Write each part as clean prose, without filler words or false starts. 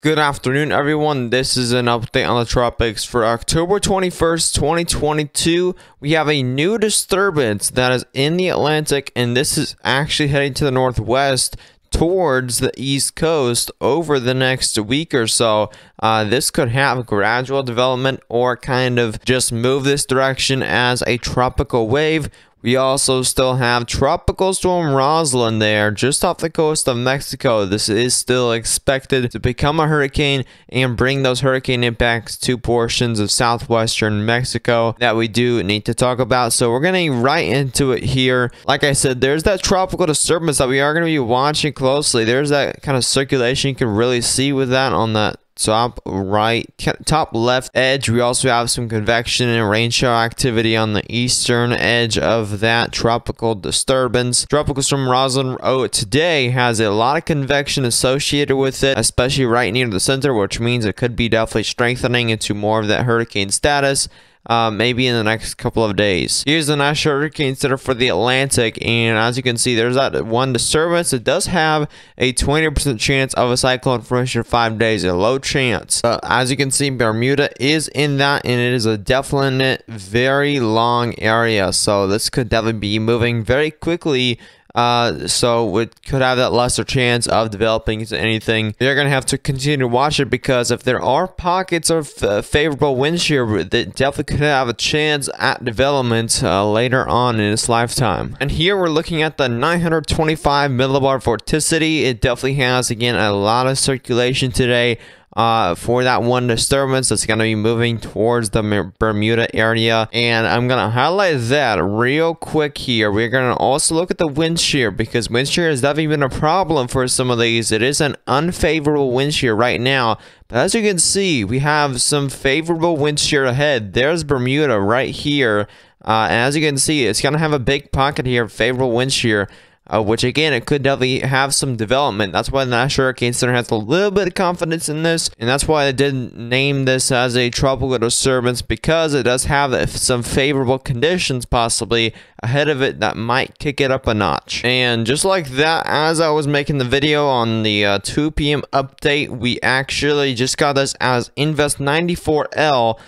Good afternoon, everyone. This is an update on the tropics for October 21st, 2022. We have a new disturbance that is in the Atlantic, and this is actually heading to the northwest towards the east coast over the next week or so. This could have gradual development or kind of just move this direction as a tropical wave. We also still have Tropical Storm Rosalind there, just off the coast of Mexico. This is still expected to become a hurricane and bring those hurricane impacts to portions of southwestern Mexico that we do need to talk about. So we're getting right into it here. Like I said, there's that tropical disturbance that we are going to be watching closely. There's that kind of circulation you can really see with that on that top right, top left edge. We also have some convection and rain shower activity on the eastern edge of that tropical disturbance. Tropical Storm Rosalind today has a lot of convection associated with it, especially right near the center, which means it could be definitely strengthening into more of that hurricane status. Maybe in the next couple of days. Here's the National Hurricane Center for the Atlantic, and as you can see, there's that one disturbance. It does have a 20% chance of a cyclone formation for 5 days, a low chance. As you can see, Bermuda is in that, and it is a definite, very long area, so this could definitely be moving very quickly. So it could have that lesser chance of developing into anything. You're going to have to continue to watch it, because if there are pockets of favorable wind shear, that definitely could have a chance at development later on in its lifetime. And here we're looking at the 925 millibar vorticity. It definitely has, again, a lot of circulation today. For that one disturbance that's going to be moving towards the Bermuda area. And I'm going to highlight that real quick here. We're going to also look at the wind shear, because wind shear has definitely been a problem for some of these. It is an unfavorable wind shear right now, but as you can see, we have some favorable wind shear ahead. There's Bermuda right here. And as you can see, it's going to have a big pocket here of favorable wind shear. Which again, it could definitely have some development. That's why the National Hurricane Center has a little bit of confidence in this, and that's why they didn't name this as a tropical disturbance, because it does have some favorable conditions possibly ahead of it that might kick it up a notch. And just like that, as I was making the video on the 2 p.m. update, we actually just got this as Invest 94L.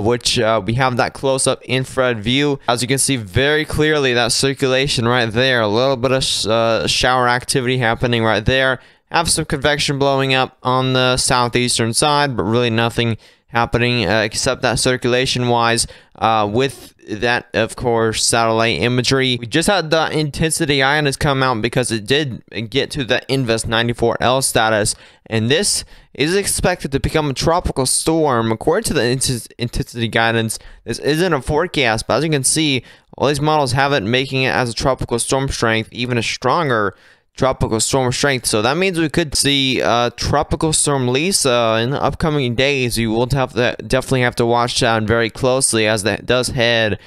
Which we have that close-up infrared view. As you can see very clearly, that circulation right there, a little bit of shower activity happening right there. Have some convection blowing up on the southeastern side, but really nothing happening except that circulation-wise. With that, of course, satellite imagery. We just had the intensity ionus come out because it did get to the Invest 94L status, and this is expected to become a tropical storm. According to the intensity guidance, this isn't a forecast, but as you can see, all these models have it making it as a tropical storm strength, even a stronger tropical storm strength. So that means we could see Tropical Storm Lisa in the upcoming days. You will definitely have to watch that very closely, as that does head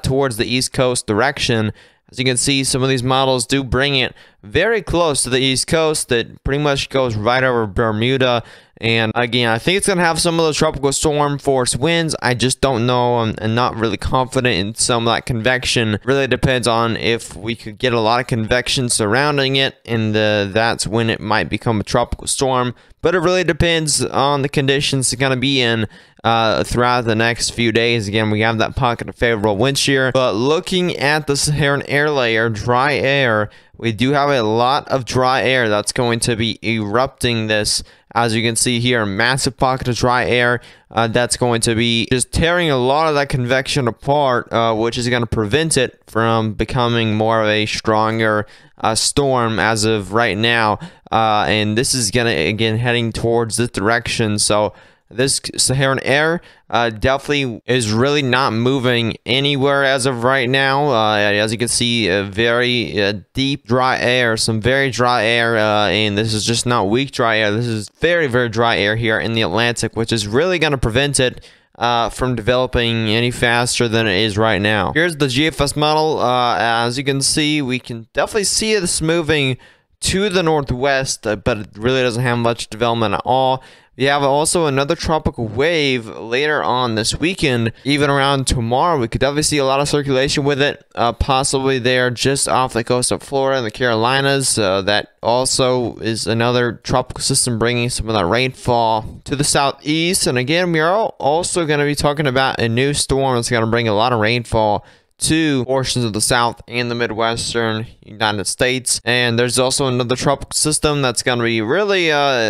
towards the east coast direction. As you can see, some of these models do bring it very close to the east coast. That pretty much goes right over Bermuda. And again, I think it's going to have some of those tropical storm force winds. I just don't know. I'm not really confident in some of that convection. Really depends on if we could get a lot of convection surrounding it, and that's when it might become a tropical storm. But it really depends on the conditions it's going to be in throughout the next few days. Again, we have that pocket of favorable wind shear. But looking at the Saharan air layer, dry air, we do have a lot of dry air that's going to be erupting this. As you can see here, a massive pocket of dry air that's going to be just tearing a lot of that convection apart, which is going to prevent it from becoming more of a stronger storm as of right now. And this is going to, again, heading towards this direction. So this Saharan air definitely is really not moving anywhere as of right now. As you can see, very deep dry air, some very dry air, and this is just not weak dry air. This is very, very dry air here in the Atlantic, which is really going to prevent it from developing any faster than it is right now. Here's the GFS model. As you can see, we can definitely see this moving to the northwest, but it really doesn't have much development at all. We have also another tropical wave later on this weekend, even around tomorrow. We could definitely see a lot of circulation with it, possibly there just off the coast of Florida and the Carolinas. That also is another tropical system bringing some of that rainfall to the southeast. And again, we are also going to be talking about a new storm that's going to bring a lot of rainfall to portions of the South and the Midwestern United States. And there's also another tropical system that's going to be really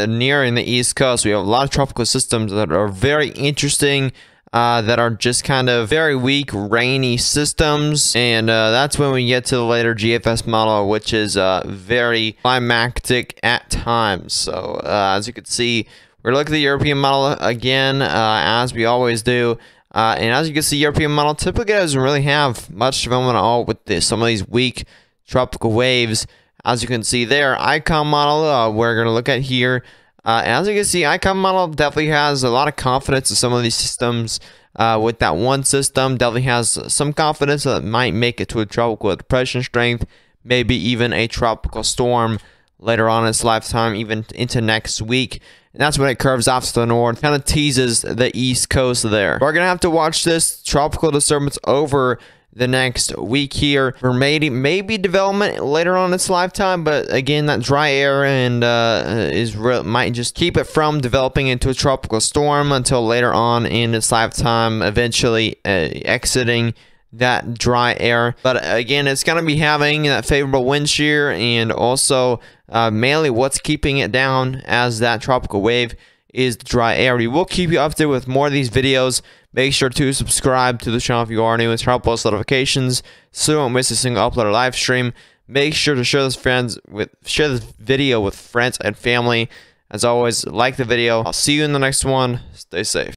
nearing the East Coast. We have a lot of tropical systems that are very interesting, that are just kind of very weak, rainy systems. And that's when we get to the later GFS model, which is very climactic at times. So as you can see, we're looking at the European model again, as we always do. And as you can see, European model typically doesn't really have much development at all with some of these weak tropical waves. As you can see there, icon model, we're going to look at here. As you can see, icon model definitely has a lot of confidence in some of these systems. With that one system, definitely has some confidence that it might make it to a tropical depression strength, maybe even a tropical storm later on in its lifetime, even into next week. And that's when it curves off to the north, kind of teases the East Coast there. We're going to have to watch this tropical disturbance over the next week here for maybe development later on in its lifetime. But again, that dry air and might just keep it from developing into a tropical storm until later on in its lifetime, eventually exiting that dry air. But again, it's going to be having that favorable wind shear, and also mainly what's keeping it down as that tropical wave is the dry air. We will keep you updated with more of these videos. Make sure to subscribe to the channel if you are new and turn on post notifications so you won't miss a single upload or live stream. Make sure to share this video with friends and family. As always, like the video. I'll see you in the next one. Stay safe.